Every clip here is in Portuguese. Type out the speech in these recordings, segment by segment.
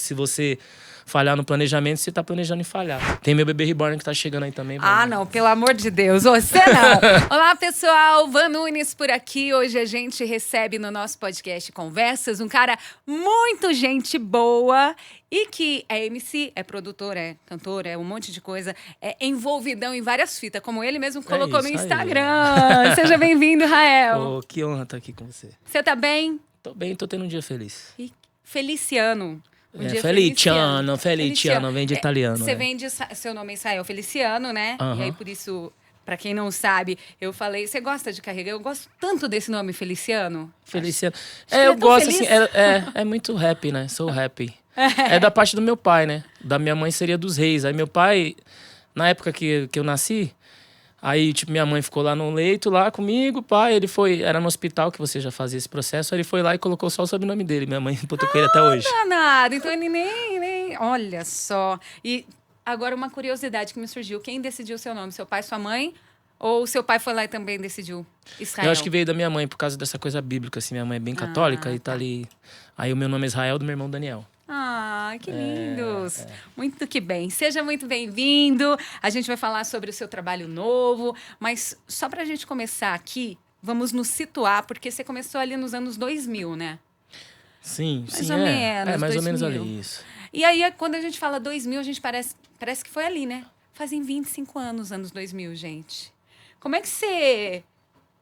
se você falhar no planejamento, você tá planejando em falhar. Tem meu bebê reborn que tá chegando aí também. Não, pelo amor de Deus, você não. Olá, pessoal, Van Nunes por aqui. Hoje a gente recebe no nosso podcast Conversas um cara muito gente boa e que é MC, é produtor, é cantor, é um monte de coisa, é envolvidão em várias fitas, como ele mesmo colocou no Instagram. Seja bem-vindo, Rael. Que honra estar aqui com você. Você tá bem? Tô bem, tô tendo um dia feliz. E Feliciano. Feliciano, vem de italiano. Você vem de seu nome é Israel Feliciano, né? E aí, por isso, pra quem não sabe, eu falei, você gosta de carregar? Eu gosto tanto desse nome, Feliciano. Feliciano. Acho eu gosto, assim, é muito rap, né? Sou rap. É da parte do meu pai, né? Da minha mãe seria dos reis. Aí meu pai, na época que eu nasci, aí, tipo, minha mãe ficou lá no leito, lá comigo, pai, ele foi... Era no hospital que você já fazia esse processo, aí ele foi lá e colocou só o sobrenome dele. Minha mãe botou com ele até hoje. Danado! Então ele nem... Olha só. E agora uma curiosidade que me surgiu. Quem decidiu o seu nome? Seu pai, sua mãe? Ou seu pai foi lá e também decidiu Israel? Eu acho que veio da minha mãe, por causa dessa coisa bíblica, assim. Minha mãe é bem católica e tá ali... Aí o meu nome é Israel, do meu irmão Daniel. Que lindos! Muito que bem. Seja muito bem-vindo. A gente vai falar sobre o seu trabalho novo, mas só pra gente começar aqui, vamos nos situar, porque você começou ali nos anos 2000, né? Sim, mais ou menos. Mais 2000. ou menos ali, isso. E aí, quando a gente fala 2000, a gente parece que foi ali, né? Fazem 25 anos, anos 2000, gente. Como é que você,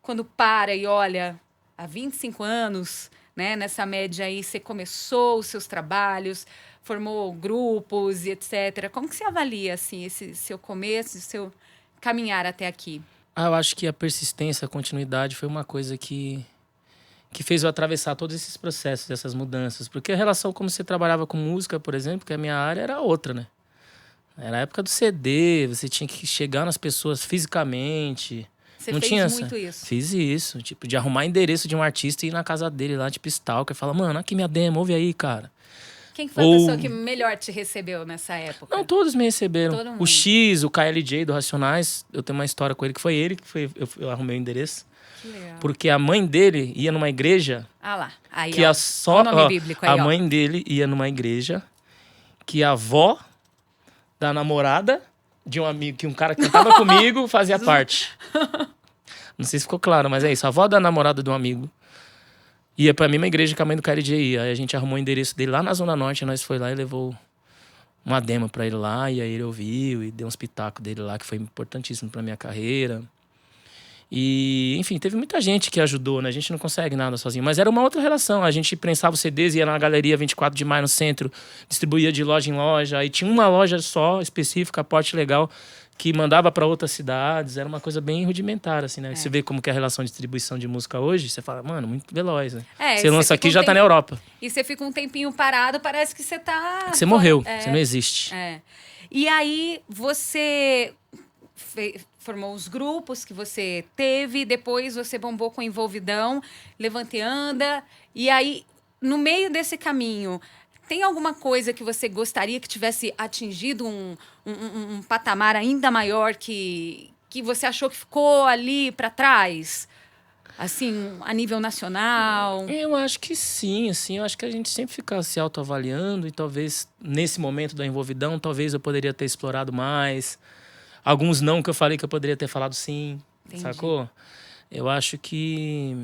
quando para e olha há 25 anos... Né? Nessa média aí, você começou os seus trabalhos, formou grupos e etc. Como que você avalia, assim, esse seu começo, seu caminhar até aqui? Eu acho que a persistência, a continuidade foi uma coisa que fez eu atravessar todos esses processos, essas mudanças. Porque a relação como você trabalhava com música, por exemplo, que a minha área era outra, né? Era a época do CD, você tinha que chegar nas pessoas fisicamente... Você não fez tinha muito isso? Fiz isso, tipo, de arrumar endereço de um artista e ir na casa dele lá, tipo, stalker, fala, mano, aqui minha demo, ouve aí, cara. Quem foi a pessoa que melhor te recebeu nessa época? Não, todos me receberam. Todo mundo. O X, o KLJ do Racionais, eu tenho uma história com ele, que foi ele que eu arrumei o endereço. Que legal. Porque a mãe dele ia numa igreja... lá. Aí, que o nome bíblico aí, a mãe dele ia numa igreja que a avó da namorada de um amigo, que um cara que cantava comigo, fazia parte. Não sei se ficou claro, mas é isso. A avó da namorada de um amigo ia pra mesma igreja que a mãe do KLJ ia. Aí a gente arrumou o endereço dele lá na Zona Norte, nós foi lá e levou uma demo pra ele lá, e aí ele ouviu e deu uns pitacos dele lá, que foi importantíssimo pra minha carreira. E, enfim, teve muita gente que ajudou, né? A gente não consegue nada sozinho. Mas era uma outra relação. A gente prensava os CDs, ia na Galeria 24 de Maio no centro, distribuía de loja em loja. Aí tinha uma loja só, específica, Porte Legal, que mandava para outras cidades. Era uma coisa bem rudimentar, assim, né? Você vê como que é a relação de distribuição de música hoje, você fala, mano, muito veloz, né? Você lança aqui e já tá na Europa. E você fica um tempinho parado, parece que você tá... Que você morreu, você não existe. E aí, você formou os grupos que você teve, depois você bombou com Envolvidão, Levanta e Anda, e aí, no meio desse caminho... Tem alguma coisa que você gostaria que tivesse atingido um patamar ainda maior que você achou que ficou ali para trás? Assim, a nível nacional? Eu acho que sim, assim. Eu acho que a gente sempre fica se autoavaliando e talvez, nesse momento da Envolvidão, talvez eu poderia ter explorado mais. Alguns não que eu falei que eu poderia ter falado sim. Entendi. Sacou? Eu acho que...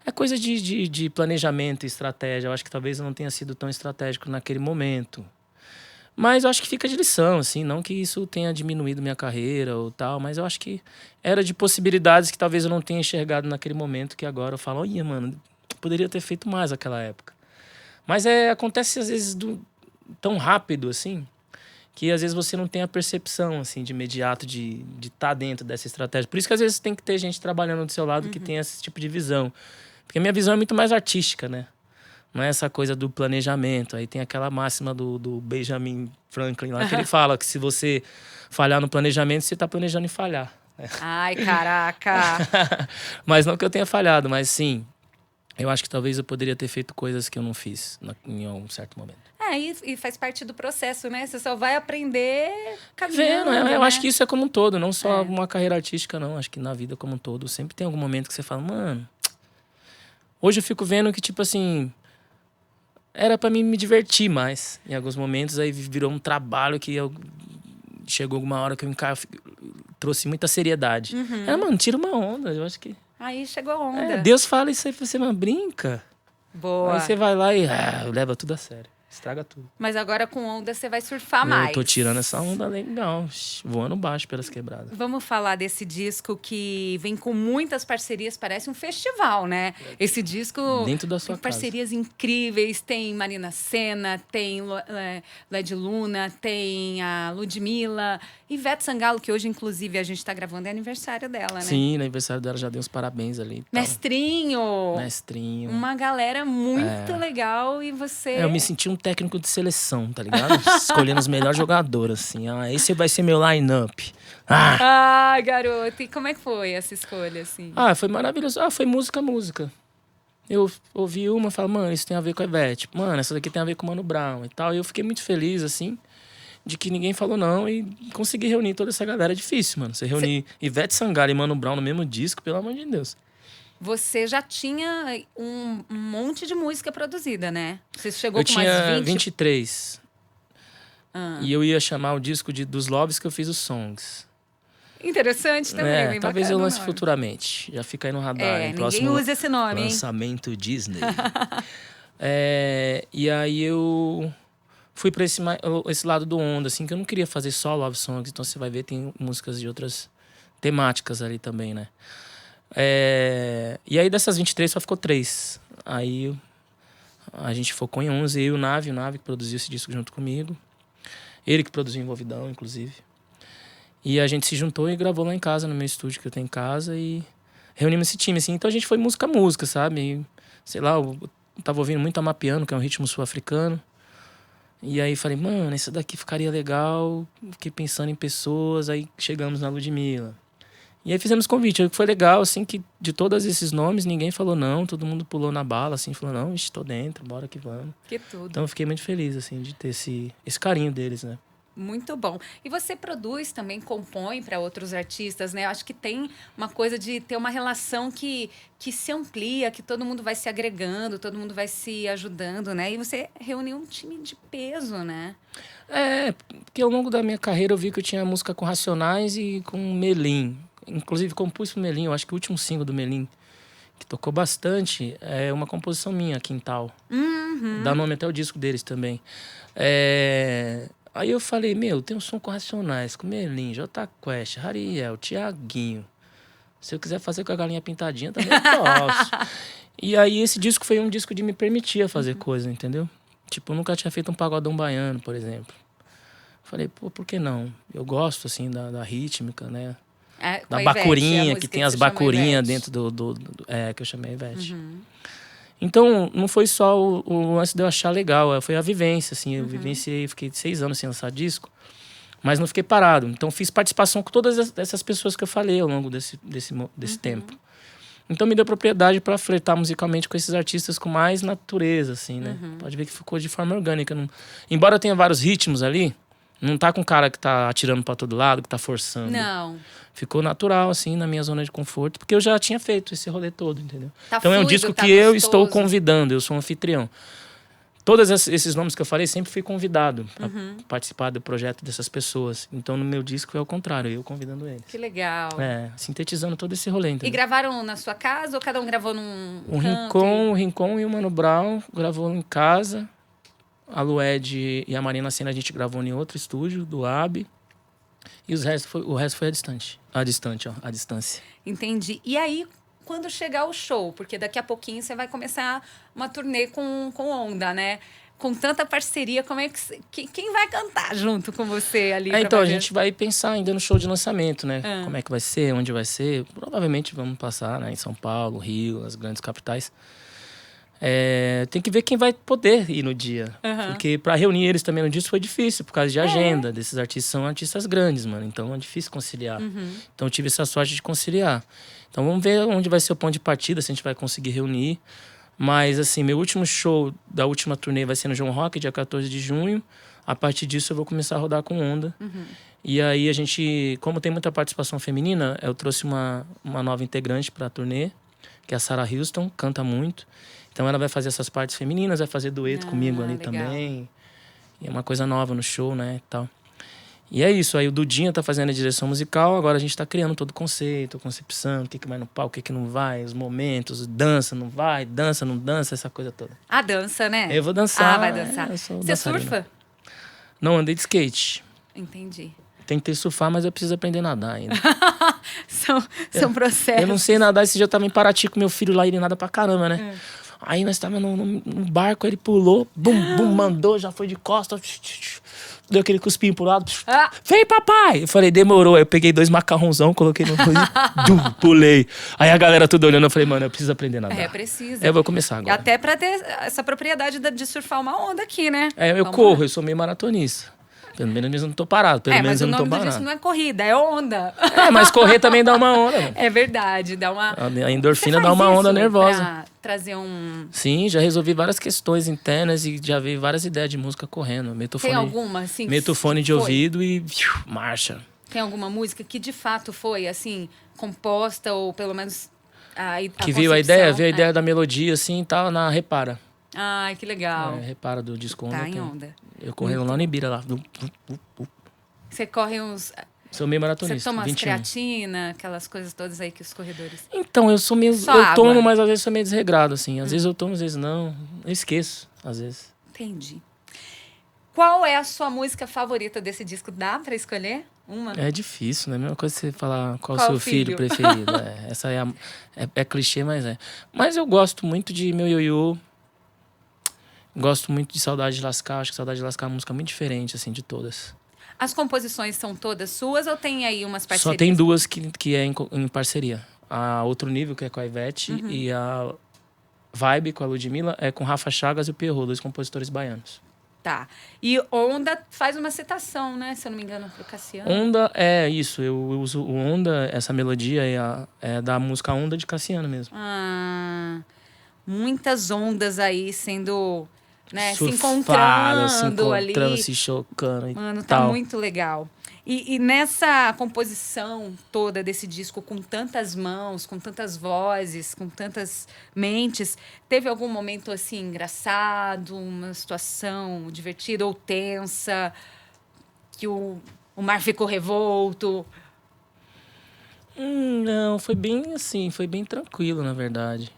É coisa de planejamento e estratégia. Eu acho que talvez eu não tenha sido tão estratégico naquele momento. Mas eu acho que fica de lição, assim. Não que isso tenha diminuído minha carreira ou tal, mas eu acho que era de possibilidades que talvez eu não tenha enxergado naquele momento, que agora eu falo, olha, mano, poderia ter feito mais naquela época. Mas acontece às vezes tão rápido, assim, que às vezes você não tem a percepção, assim, de imediato de estar dentro dessa estratégia. Por isso que às vezes tem que ter gente trabalhando do seu lado que tem esse tipo de visão. Porque a minha visão é muito mais artística, né? Não é essa coisa do planejamento. Aí tem aquela máxima do Benjamin Franklin lá, que ele fala que se você falhar no planejamento, você está planejando em falhar. Ai, caraca! Mas não que eu tenha falhado, mas sim, eu acho que talvez eu poderia ter feito coisas que eu não fiz em algum certo momento. E faz parte do processo, né? Você só vai aprender caminhando, vendo, eu né? acho que isso é como um todo, não só uma carreira artística, não. Acho que na vida como um todo, sempre tem algum momento que você fala, mano... Hoje eu fico vendo que, tipo assim... era pra mim me divertir mais. Em alguns momentos, aí virou um trabalho que chegou uma hora que trouxe muita seriedade. Mano, tira uma onda, eu acho que... Aí chegou a onda. Deus fala isso aí pra você, mano, brinca. Boa. Aí você vai lá e leva tudo a sério. Estraga tudo. Mas agora com onda você vai surfar mais. Eu tô tirando essa onda legal, voando baixo pelas quebradas. Vamos falar desse disco que vem com muitas parcerias, parece um festival, né? Esse disco dentro da sua tem parcerias incríveis, tem Marina Sena, tem Led Luna, tem a Ludmilla, Ivete Sangalo, que hoje, inclusive, a gente tá gravando, é aniversário dela, né? Sim, no aniversário dela já dei uns parabéns ali. Mestrinho! Mestrinho. Uma galera muito legal e você... Eu me senti um técnico de seleção, tá ligado? Escolhendo os melhores jogadores, assim. Esse vai ser meu line-up. Garoto. E como é que foi essa escolha, assim? Foi maravilhoso. Foi música. Eu ouvi uma e falei, mano, isso tem a ver com a Ivete. Mano, essa daqui tem a ver com o Mano Brown e tal. E eu fiquei muito feliz, assim, de que ninguém falou não e consegui reunir toda essa galera. É difícil, mano. Você reunir Ivete Sangalo e Mano Brown no mesmo disco, pelo amor de Deus. Você já tinha um monte de música produzida, né? Você chegou com umas 20? Eu tinha 20... 23. E eu ia chamar o disco dos Loves que eu fiz os songs. Interessante também, bem talvez bacana eu lance futuramente. Já fica aí no radar. Ninguém usa esse nome, lançamento Disney. E aí eu fui pra esse lado do onda, assim, que eu não queria fazer só love songs. Então você vai ver, tem músicas de outras temáticas ali também, né? E aí dessas 23 só ficou 3. Aí a gente focou em 11. Eu e o Nave que produziu esse disco junto comigo. Ele que produziu Envolvidão, inclusive. E a gente se juntou e gravou lá em casa, no meu estúdio que eu tenho em casa. E reunimos esse time, assim. Então a gente foi música, sabe? E, sei lá, eu tava ouvindo muito Amapiano, que é um ritmo sul-africano. E aí falei, mano, isso daqui ficaria legal. Fiquei pensando em pessoas. Aí chegamos na Ludmilla. E aí fizemos convite. Foi legal, assim, que de todos esses nomes, ninguém falou não. Todo mundo pulou na bala, assim, falou, não, estou dentro, bora que vamos. Que tudo. Então eu fiquei muito feliz, assim, de ter esse carinho deles, né? Muito bom. E você produz também, compõe para outros artistas, né? Eu acho que tem uma coisa de ter uma relação que se amplia, que todo mundo vai se agregando, todo mundo vai se ajudando, né? E você reuniu um time de peso, né? Porque ao longo da minha carreira eu vi que eu tinha música com Racionais e com Melim. Inclusive compus pro Melim, eu acho que o último single do Melim, que tocou bastante, é uma composição minha, Quintal. Dá nome até o disco deles também. Aí eu falei, tem um som com Racionais, com Melim, Jota Quest, Hariel, Thiaguinho. Se eu quiser fazer com a Galinha Pintadinha, também eu posso. E aí esse disco foi um disco de me permitir fazer coisa, entendeu? Tipo, eu nunca tinha feito um pagodão baiano, por exemplo. Falei, por que não? Eu gosto, assim, da rítmica, né? Da bacurinha, que tem as bacurinhas dentro do que eu chamei Ivete. Então, não foi só o lance de eu achar legal, foi a vivência, assim. Eu vivenciei, fiquei 6 anos sem lançar disco, mas não fiquei parado. Então, fiz participação com todas essas pessoas que eu falei ao longo desse tempo. Então, me deu propriedade para flertar musicalmente com esses artistas com mais natureza, assim, né? Pode ver que ficou de forma orgânica. Embora tenha vários ritmos ali, não tá com um cara que tá atirando para todo lado, que tá forçando. Não. Ficou natural, assim, na minha zona de conforto, porque eu já tinha feito esse rolê todo, entendeu? Tá então fluido, é um disco tá que eu gostoso. estou convidando, eu sou um anfitrião. Todos esses nomes que eu falei, sempre fui convidado para participar do projeto dessas pessoas. Então no meu disco é o contrário, eu convidando eles. Que legal. Sintetizando todo esse rolê, entendeu? E gravaram na sua casa ou cada um gravou num O Rincon e o Mano Brown gravou em casa. A Lued e a Marina Sena a gente gravou em outro estúdio, do AB. E o resto foi à distância. Entendi. E aí, quando chegar o show, porque daqui a pouquinho você vai começar uma turnê com Onda, né? Com tanta parceria, como é que quem vai cantar junto com você ali? Então, a gente vai pensar ainda no show de lançamento, né? Como é que vai ser, onde vai ser. Provavelmente vamos passar, né, em São Paulo, Rio, as grandes capitais. Tem que ver quem vai poder ir no dia. Porque para reunir eles também no disco foi difícil, por causa de agenda. Desses artistas são artistas grandes, mano. Então é difícil conciliar. Então eu tive essa sorte de conciliar. Então vamos ver onde vai ser o ponto de partida, se a gente vai conseguir reunir. Mas, assim, meu último show da última turnê vai ser no João Rock, dia 14 de junho. A partir disso eu vou começar a rodar com Onda. E aí a gente, como tem muita participação feminina, eu trouxe uma nova integrante para a turnê, que é a Sarah Houston, canta muito. Então ela vai fazer essas partes femininas, vai fazer dueto comigo ali legal. também. E é uma coisa nova no show, né, e tal. E é isso, aí o Dudinha tá fazendo a direção musical, agora a gente tá criando todo o conceito, a concepção, o que vai no palco, o que não vai, os momentos, dança, não vai, dança, não dança, essa coisa toda. A dança, né? Eu vou dançar. Vai dançar. Eu sou Você dançarino. surfa? Não, andei de skate. Entendi. Tentei surfar, mas eu preciso aprender a nadar ainda. São processos. Eu não sei nadar, esse dia eu tava em Paraty com meu filho lá, ele nada pra caramba, né? Aí nós tava no barco, ele pulou, bum, bum, mandou, já foi de costas, deu aquele cuspinho pro lado. Vem, papai! Eu falei, demorou. Aí eu peguei 2 macarrãozão, coloquei no pulei. Aí a galera tudo olhando, eu falei, mano, eu preciso aprender a nadar. Precisa. Eu vou começar agora. Até pra ter essa propriedade de surfar uma onda aqui, né? Eu corro, eu sou meio maratonista. Pelo menos eu não tô parado, pelo menos eu não tô mas o nome parado. disso não é corrida, é onda. Mas correr também dá uma onda, mano. É verdade, dá uma... A endorfina Você dá faz uma onda isso nervosa. pra trazer um... Sim, já resolvi várias questões internas e já vi várias ideias de música correndo. Meto Tem fone, alguma, assim? meto fone de ouvido e marcha. Tem alguma música que de fato foi, assim, composta ou pelo menos que veio a ideia da melodia, assim, tá na Repara. Ai, que legal. Repara do disco Onda. Tá em onda. Eu correndo lá no Ibira, lá. Você corre uns... Sou meio maratonista. Você toma 21. creatina, aquelas coisas todas aí que os corredores... Então, eu sou meio... Só eu água. tomo, mas às vezes sou meio desregrado, assim. Às vezes eu tomo, às vezes não. Eu esqueço, às vezes. Entendi. Qual é a sua música favorita desse disco? Dá pra escolher uma? É difícil, né? A mesma coisa que você falar qual o Qual seu filho preferido. Essa é clichê, mas é. Mas eu gosto muito de Meu Ioiô. Gosto muito de Saudade de Lascar. Acho que Saudade de Lascar é uma música muito diferente, assim, de todas. As composições são todas suas ou tem aí umas parcerias? Só tem 2 que é em parceria. A Outro Nível, que é com a Ivete, e a Vibe, com a Ludmilla, é com Rafa Chagas e o Pierrot, 2 compositores baianos. Tá. E Onda faz uma citação, né? Se eu não me engano, pro Cassiano. Onda é isso. Eu uso o Onda, essa melodia é da música Onda de Cassiano mesmo. Muitas ondas aí sendo... Né, se Surfada, encontrando ali. Se chocando e Mano, tá tal. muito legal. E nessa composição toda desse disco, com tantas mãos, com tantas vozes, com tantas mentes, teve algum momento, assim, engraçado, uma situação divertida ou tensa, que o mar ficou revolto? Não, foi bem assim, foi bem tranquilo, na verdade.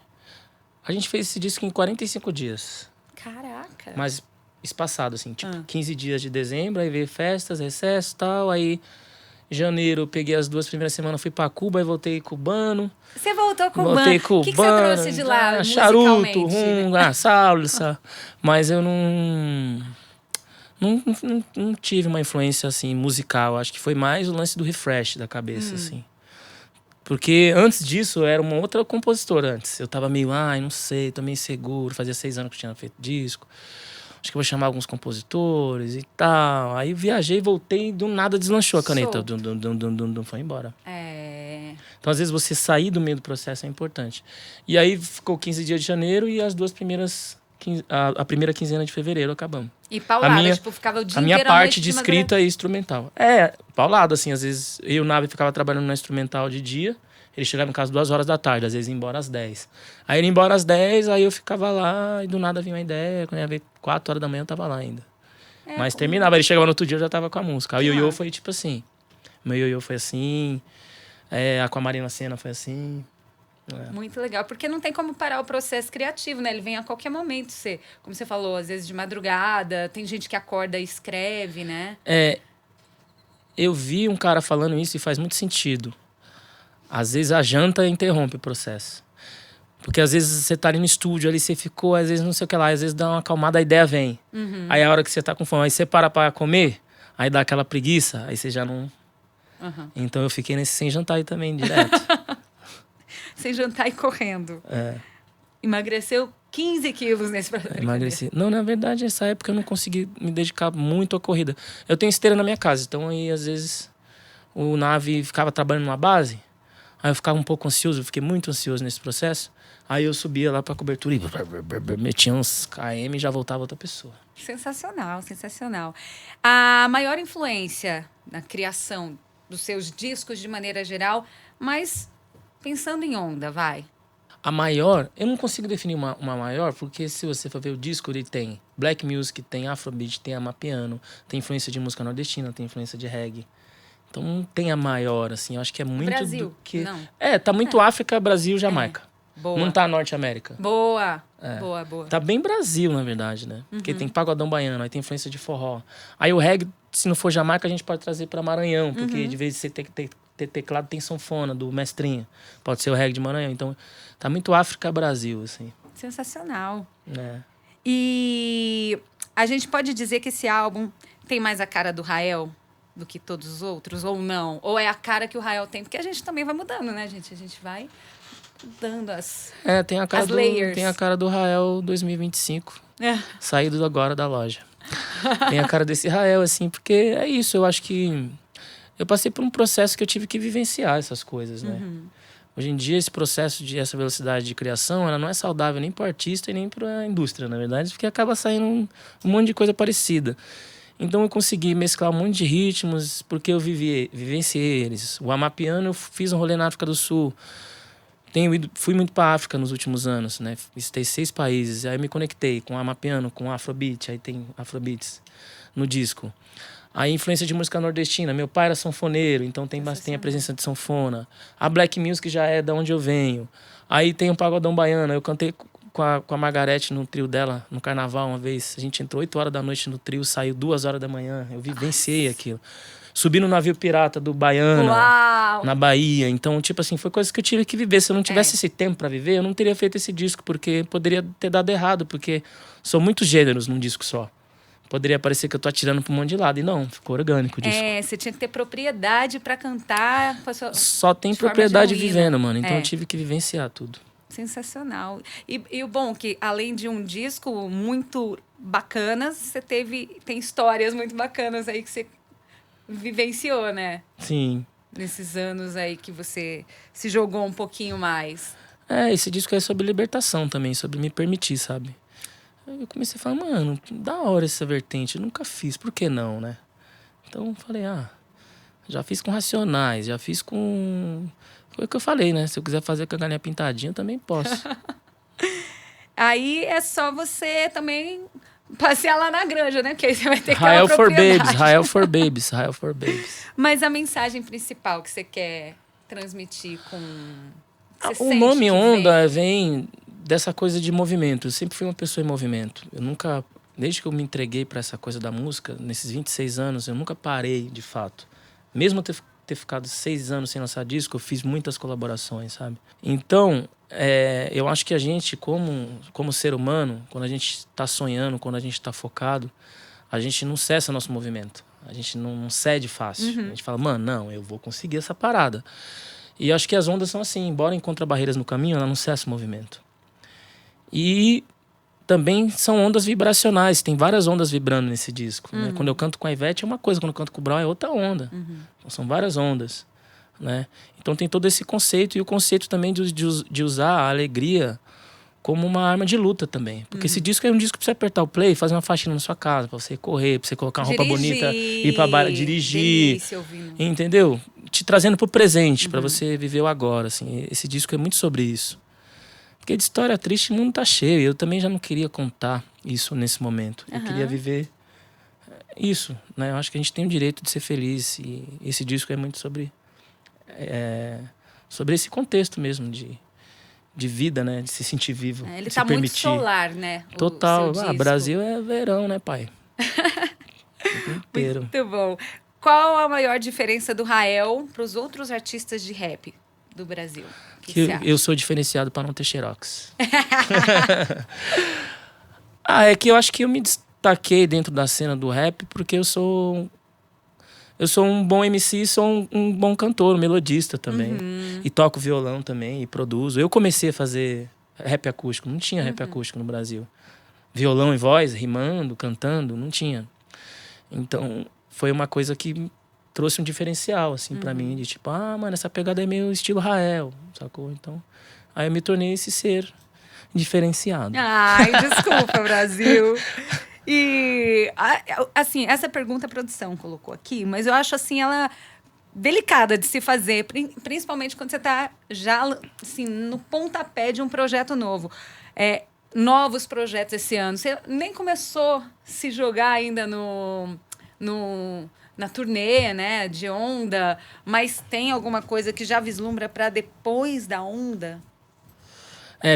A gente fez esse disco em 45 dias. Caraca! Mas espaçado, assim, tipo, 15 dias de dezembro, aí veio festas, recesso e tal, aí janeiro eu peguei as 2 primeiras semanas, fui pra Cuba, aí voltei cubano. Você voltou cubano. Voltei O que você trouxe de lá, charuto, musicalmente? salsa, mas eu não tive uma influência, assim, musical, acho que foi mais o lance do refresh da cabeça, assim. Porque antes disso, eu era uma outra compositora antes. Eu tava meio, não sei, tô meio inseguro. Fazia 6 anos que eu tinha feito disco. Acho que eu vou chamar alguns compositores e tal. Aí viajei, voltei e do nada deslanchou a caneta. Foi embora. Então, às vezes, você sair do meio do processo é importante. E aí, ficou 15 dias de janeiro e as 2 primeiras... A primeira quinzena de fevereiro acabamos. E paulada, tipo, ficava o dia A minha inteiro à parte noite de escrita e instrumental. Paulado, assim, às vezes eu e o Nave ficava trabalhando na instrumental de dia, ele chegava em casa 2 horas da tarde, às vezes ia embora às 10. Aí ele ia embora às 10, aí eu ficava lá e do nada vinha uma ideia, quando ia ver 4 horas da manhã eu tava lá ainda. Mas terminava, ele chegava no outro dia eu já tava com a música. Aí o Ioiô foi tipo assim, meu Ioiô foi assim, a com a Marina Sena foi assim... Muito legal, porque não tem como parar o processo criativo, né? Ele vem a qualquer momento. Como você falou, às vezes de madrugada, tem gente que acorda e escreve, né? Eu vi um cara falando isso e faz muito sentido. Às vezes a janta interrompe o processo. Porque às vezes você tá ali no estúdio, ali você ficou, às vezes não sei o que lá, às vezes dá uma acalmada, a ideia vem. Aí a hora que você tá com fome, aí você para pra comer, aí dá aquela preguiça, aí você já não... Então eu fiquei nesse sem jantar aí também, direto. Sem jantar e correndo. Emagreceu 15 quilos nesse processo. Emagreci. Não, na verdade, nessa época eu não consegui me dedicar muito à corrida. Eu tenho esteira na minha casa, então aí às vezes o Nave ficava trabalhando numa base, aí eu ficava um pouco ansioso, eu fiquei muito ansioso nesse processo. Aí eu subia lá pra cobertura e metia uns km e já voltava outra pessoa. Sensacional, sensacional. A maior influência na criação dos seus discos de maneira geral, mas pensando em Onda, vai. A maior, eu não consigo definir uma maior, porque se você for ver o disco, ele tem black music, tem afrobeat, tem amapiano, tem influência de música nordestina, tem influência de reggae. Então não tem a maior, assim, eu acho que é muito Brasil, do que... não. Tá muito África, Brasil, Jamaica. Boa. Não tá Norte América. Boa, boa. Tá bem Brasil, na verdade, né? Porque tem pagodão baiano, aí tem influência de forró. Aí o reggae, se não for Jamaica, a gente pode trazer pra Maranhão, porque de vez em você ter teclado, tem sanfona do mestrinho. Pode ser o reggae de Maranhão. Então, tá muito África, Brasil, assim. Sensacional. É. E a gente pode dizer que esse álbum tem mais a cara do Rael do que todos os outros, ou não? Ou é a cara que o Rael tem? Porque a gente também vai mudando, né, gente? A gente vai mudando tem a cara as layers. Tem a cara do Rael 2025. Saído agora da loja. Tem a cara desse Rael, assim, porque é isso. Eu acho que eu passei por um processo que eu tive que vivenciar essas coisas, né? Hoje em dia, esse processo essa velocidade de criação, ela não é saudável nem para o artista e nem para a indústria, na verdade, porque acaba saindo um monte de coisa parecida. Então, eu consegui mesclar um monte de ritmos, porque eu vivenciei eles. O amapiano, eu fiz um rolê na África do Sul. Fui muito para a África nos últimos anos, né? Visitei 6 países. Aí eu me conectei com o amapiano, com o afrobeat. Aí tem afrobeats no disco. Aí influência de música nordestina. Meu pai era sanfoneiro, então tem a presença de sanfona. A black music já é da onde eu venho. Aí tem o pagodão baiano. Eu cantei com a Margarete no trio dela, no carnaval uma vez. A gente entrou 8 horas da noite no trio, saiu 2 horas da manhã. Eu vivenciei aquilo. Subi no navio pirata do Baiana, na Bahia. Então, tipo assim, foi coisa que eu tive que viver. Se eu não tivesse esse tempo pra viver, eu não teria feito esse disco, porque poderia ter dado errado, porque são muitos gêneros num disco só. Poderia parecer que eu tô atirando pra um monte de lado. E não, ficou orgânico o disco. Você tinha que ter propriedade pra cantar. Só tem propriedade vivendo, mano. Então eu tive que vivenciar tudo. Sensacional. E o bom que, além de um disco muito bacana, você tem histórias muito bacanas aí que você vivenciou, né? Sim. Nesses anos aí que você se jogou um pouquinho mais. Esse disco é sobre libertação também, sobre me permitir, sabe? Eu comecei a falar, mano, da hora essa vertente, eu nunca fiz, por que não, né? Então eu falei, já fiz com Racionais, já fiz com... Foi o que eu falei, né? Se eu quiser fazer com a galinha pintadinha, eu também posso. Aí é só você também passear lá na granja, né? Porque aí você vai ter que Rael for Babies. Mas a mensagem principal que você quer transmitir com... O nome Onda vem dessa coisa de movimento. Eu sempre fui uma pessoa em movimento. Eu nunca... Desde que eu me entreguei para essa coisa da música, nesses 26 anos, eu nunca parei, de fato. Mesmo ter ficado 6 anos sem lançar disco, eu fiz muitas colaborações, sabe? Então, eu acho que a gente, como ser humano, quando a gente está sonhando, quando a gente está focado, a gente não cessa nosso movimento. A gente não cede fácil. A gente fala, mano, não, eu vou conseguir essa parada. E acho que as ondas são assim, embora encontre barreiras no caminho, ela não cessa o movimento. E também são ondas vibracionais, tem várias ondas vibrando nesse disco. Né? Quando eu canto com a Ivete é uma coisa, quando eu canto com o Brown é outra onda. Então, são várias ondas. Né? Então tem todo esse conceito, e o conceito também de usar a alegria como uma arma de luta também. Porque esse disco é um disco pra você apertar o play, fazer uma faxina na sua casa, pra você correr, pra você colocar uma roupa bonita, ir pra bar, dirigir. Delícia, ouvindo. Entendeu? Te trazendo pro presente, pra você viver o agora. Assim. Esse disco é muito sobre isso. Porque de história triste o mundo tá cheio. Eu também já não queria contar isso nesse momento. Eu queria viver isso. Né? Eu acho que a gente tem o direito de ser feliz. E esse disco é muito sobre esse contexto mesmo de vida, né? De se sentir vivo. Ele de tá se permitir. muito solar, né? Total. Brasil é verão, né, pai? O tempo inteiro. Muito bom. Qual a maior diferença do Rael para os outros artistas de rap do Brasil? Que eu sou diferenciado para não ter xerox. É que eu acho que eu me destaquei dentro da cena do rap porque eu sou um bom MC e sou um bom cantor, um melodista também. E toco violão também e produzo. Eu comecei a fazer rap acústico, não tinha rap acústico no Brasil. Violão e voz, rimando, cantando, não tinha. Então, foi uma coisa que trouxe um diferencial, assim, pra mim. De tipo, mano, essa pegada é meio estilo Rael, sacou? Então, aí eu me tornei esse ser diferenciado. Ai, desculpa, Brasil. E, assim, essa pergunta a produção colocou aqui, mas eu acho, assim, ela delicada de se fazer, principalmente quando você está já assim, no pontapé de um projeto novo. Novos projetos esse ano. Você nem começou a se jogar ainda na turnê, né, de onda, mas tem alguma coisa que já vislumbra para depois da onda?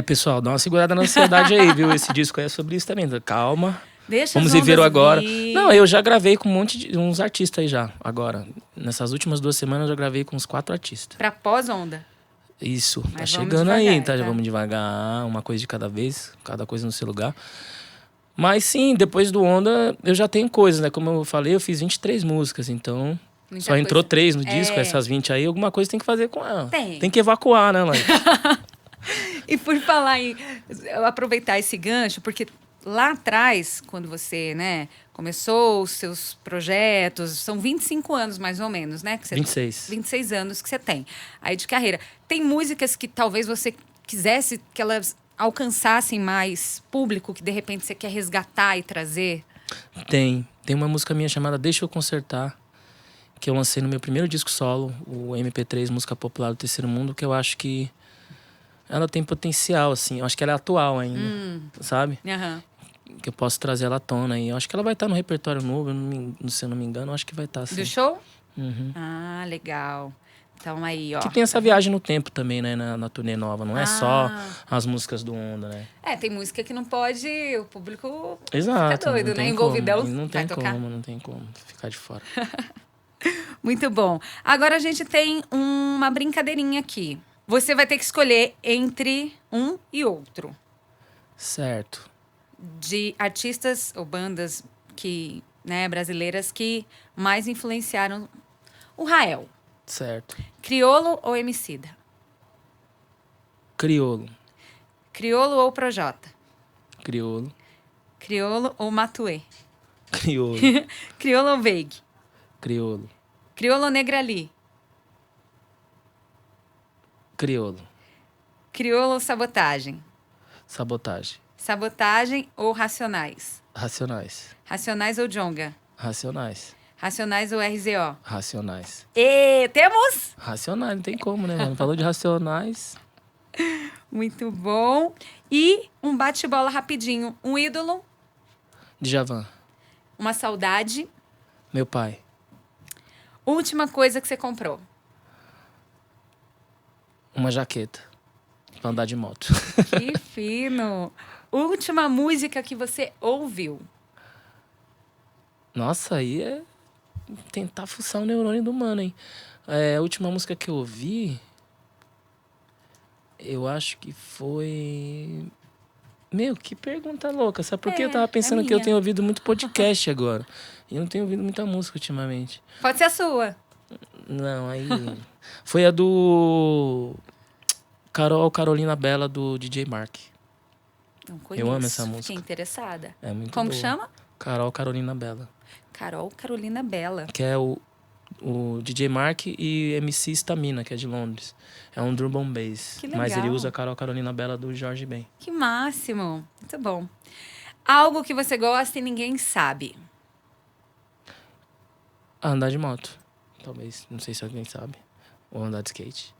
Pessoal, dá uma segurada na ansiedade aí, viu? Esse disco aí é sobre isso também. Calma. Deixa Vamos as viver o ondas agora. vir. Não, eu já gravei com uns artistas aí já, agora. Nessas últimas 2 semanas eu já gravei com uns 4 artistas. Pra pós-onda. Isso, Mas tá vamos chegando devagar, aí, tá? tá? Já vamos devagar, uma coisa de cada vez, cada coisa no seu lugar. Mas sim, depois do Onda, eu já tenho coisas, né? Como eu falei, eu fiz 23 músicas, então Muita só entrou coisa. 3 no disco, essas 20 aí, alguma coisa tem que fazer com ela. Tem. Que evacuar, né, Laís? E por falar em aproveitar esse gancho, porque lá atrás, quando você, né, começou os seus projetos, são 25 anos mais ou menos, né? Que você, 26. 26 anos que você tem aí de carreira. Tem músicas que talvez você quisesse que elas alcançassem mais público, que de repente você quer resgatar e trazer? Tem uma música minha chamada Deixa Eu Consertar, que eu lancei no meu primeiro disco solo, o MP3 Música Popular do Terceiro Mundo, que eu acho que ela tem potencial, assim. Eu acho que ela é atual ainda, sabe? Aham. Que eu posso trazer ela à tona. E eu acho que ela vai estar no repertório novo, se eu não me engano, eu acho que vai estar, sim. Do show? Uhum. Ah, legal. Então aí, ó. Que tem essa viagem no tempo também, né? Na turnê nova. Não é só as músicas do Onda, né? Tem música que não pode, o público Exato. fica doido, não né? tem Envolvidão. como. Não Vai tem tocar. como, não tem como ficar de fora. Muito bom. Agora a gente tem uma brincadeirinha aqui. Você vai ter que escolher entre um e outro. Certo. De artistas ou bandas que, né, brasileiras que mais influenciaram o Rael. Certo. Criolo ou Emicida? Criolo. Criolo ou Projota? Criolo. Criolo ou Matuê? Criolo. Criolo ou Veig? Criolo. Criolo ou Negrali? Criolo. Criolo ou Sabotagem? Sabotagem. Sabotagem ou Racionais? Racionais. Racionais ou Djonga? Racionais. Racionais ou RZO? Racionais. E temos! Racionais, não tem como, né, mano? Falou de Racionais. Muito bom. E um bate-bola rapidinho. Um ídolo, Djavan. uma saudade. Meu pai. Última coisa que você comprou. Uma jaqueta. Pra andar de moto. Que fino. Última música que você ouviu. Nossa, aí é tentar fuçar o neurônio do mano, hein? A última música que eu ouvi, eu acho que foi... Meu, que pergunta louca. Sabe por que eu tava pensando que eu minha. tenho ouvido muito podcast agora? E eu não tenho ouvido muita música ultimamente. Pode ser a sua. Não, aí... Foi a do... Carolina Bella, do DJ Mark. Não conheço. Eu amo essa música. Fiquei interessada. É muito Como boa. chama? Carolina Bella. Carol Carolina Bella. Que é o DJ Mark e MC Stamina, que é de Londres. É um drum and bass. Que legal. Mas ele usa a Carolina Bella do Jorge Ben. Que máximo. Muito bom. Algo que você gosta e ninguém sabe. Andar de moto. Talvez. Não sei se alguém sabe. Ou andar de skate.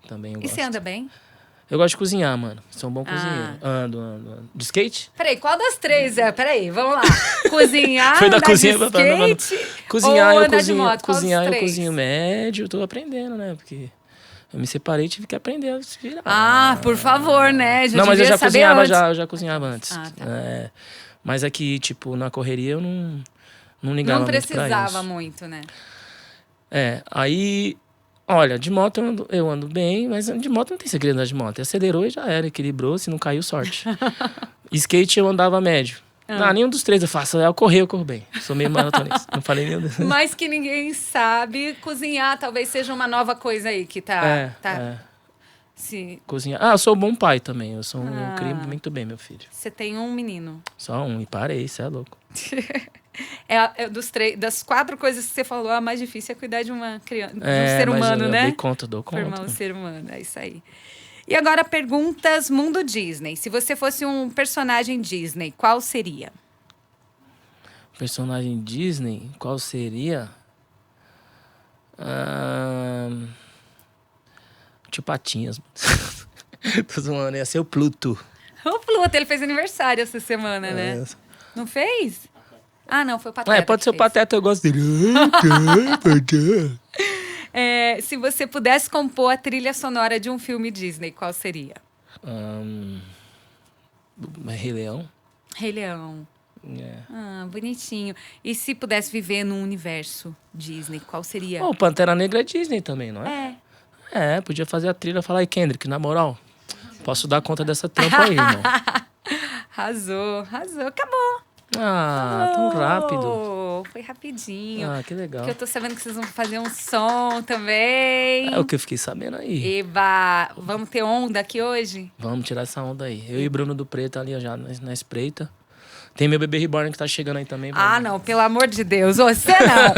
Também eu E gosto. você anda bem? Eu gosto de cozinhar, mano. Sou um bom cozinheiro. Ando. De skate? Peraí, qual das três é? Peraí, vamos lá. Cozinhar, Foi da andar cozinha de pra tá andando. skate Cozinhar, ou eu andar de cozinho. moto? Qual dos Cozinhar, eu três? cozinho médio. Tô aprendendo, né? Porque eu me separei e tive que aprender a se virar. Ah, por favor, né? Não, mas eu já saber cozinhava, antes. eu já cozinhava antes. Ah, tá. Mas aqui, tipo, na correria eu não ligava Não muito pra precisava isso. muito, né? Aí, olha, de moto eu ando bem, mas de moto não tem segredo andar de moto. Acelerou e já era, equilibrou, se não caiu, sorte. Skate eu andava médio. Nenhum dos três eu faço. Eu corro bem. Sou meio maratonista. Não falei nenhum dos... Mas que ninguém sabe, cozinhar talvez seja uma nova coisa aí que tá... Se Cozinhar. Eu sou um bom pai também. Eu crio muito bem meu filho. você tem um menino. Só um, e parei, isso é louco. Das 4 coisas que você falou, a mais difícil é cuidar de uma criança, de um ser mas humano, eu né? dou conta. Formar um ser humano, é isso aí. E agora, perguntas mundo Disney. Se você fosse um personagem Disney, qual seria? Personagem Disney, qual seria? Tio Patinhas. Tô zoando, ia ser o Pluto. O Pluto, ele fez aniversário essa semana, né? Não fez? Ah, não, foi o Pateta. Pode ser o Pateta, eu gosto dele. Se você pudesse compor a trilha sonora de um filme Disney, qual seria? Rei Leão. Rei Leão. Bonitinho. E se pudesse viver num universo Disney, qual seria? O Pantera Negra é Disney também, não é? Podia fazer a trilha e falar, aí, Kendrick, na moral, posso dar conta dessa trampa aí, irmão. Arrasou. Acabou. Tão rápido. Foi rapidinho. Que legal. Porque eu tô sabendo que vocês vão fazer um som também. É o que eu fiquei sabendo aí. Eba! Vamos ter onda aqui hoje? Vamos tirar essa onda aí. Eu e Bruno do Preto ali já na espreita. Tem meu bebê reborn que tá chegando aí também. Não, pelo amor de Deus. Você não.